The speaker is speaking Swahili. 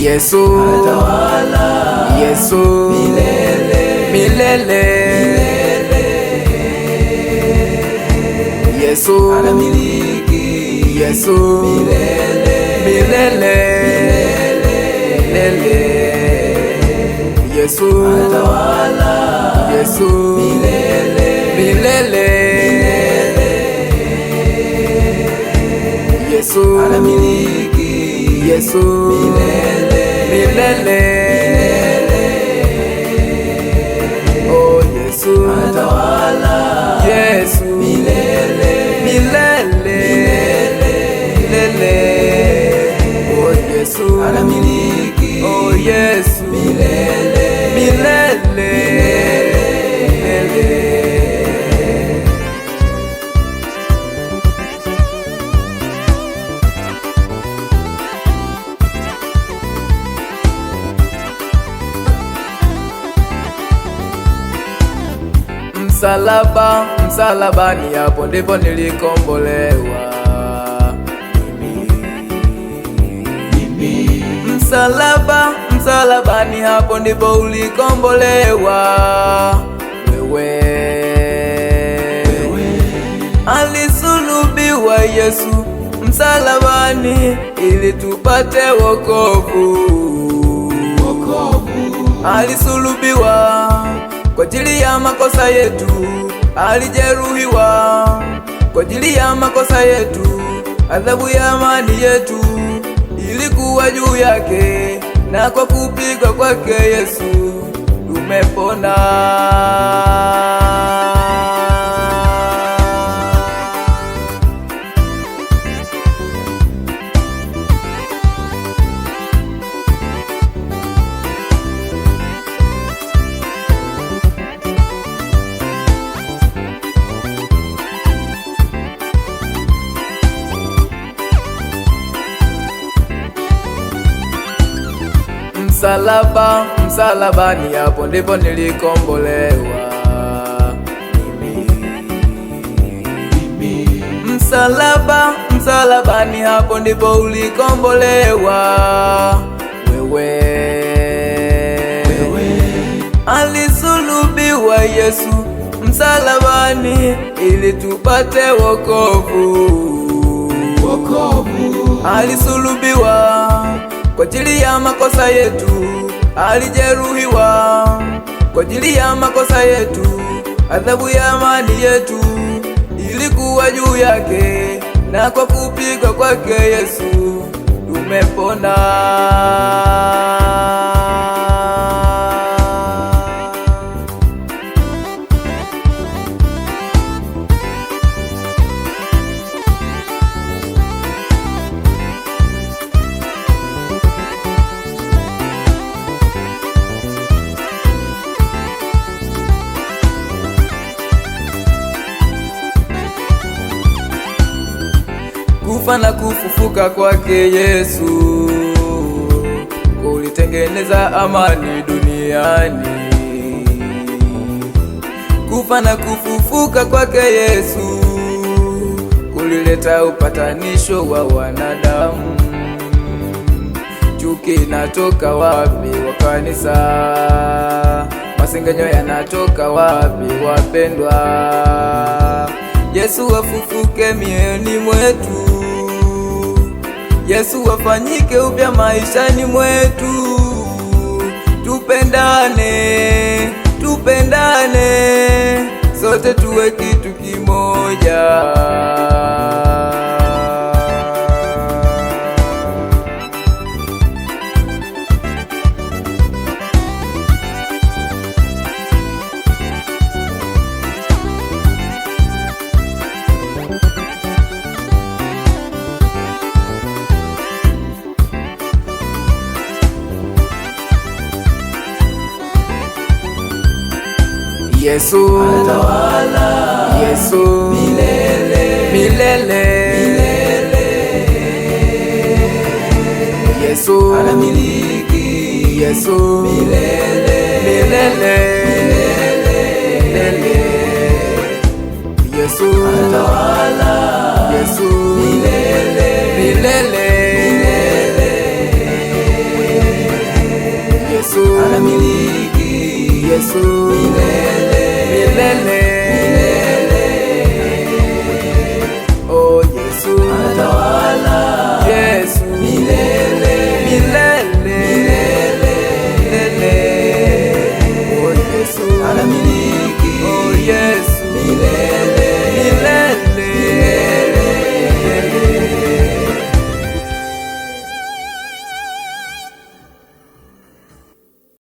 Yesu anatawala Yesu milele milele. Yesu anamiliki Yesu milele milele milele. Yesu anatawala Yesu milele milele. Yesu anamiliki Yesu milele milele. Oh Yesu anatawala Yesu milele milele milele. Oh Yesu anamiliki oh Yesu milele milele milele. Msalaba, msalabani, hapo ndipo nilikombolewa mimi. Msalaba, msalabani, hapo ndipo ulikombolewa wewe. Alisulubiwa Yesu msalabani ili tupate wokovu. Alisulubiwa kwa ajili ya makosa yetu, alijeruhiwa kwa ajili ya makosa yetu. Adhabu ya amani yetu ilikuwa juu yake, na kwa kupigwa kwake Yesu tumepona. Msalaba, msalabani, hapo ndipo nilikombolewa mimi. Msalaba, msalabani, hapo ndipo ulikombolewa wewe. Alisulubiwa Yesu msalabani ili tupate wokovu. Alisulubiwa kwa ajili ya makosa yetu, alijeruhiwa kwa ajili ya makosa yetu. Adhabu ya amani yetu ilikuwa juu yake, na kwa kupigwa kwake Yesu tumepona. Kufa na kufufuka kwake Yesu kulitengeneza amani duniani. Kufa na kufufuka kwake Yesu kulileta upatanisho wa wanadamu. Chuki inatoka wapi wa kanisa? Masengenyo yanatoka wapi wapendwa? Yesu afufuke mioyoni mwetu. Yesu afanyike upya maishani mwetu. Tupendane, tupendane, sote tuwe kitu kimoja. Yesu anatawala Yesu milele milele. Yesu anamiliki Yesu milele milele.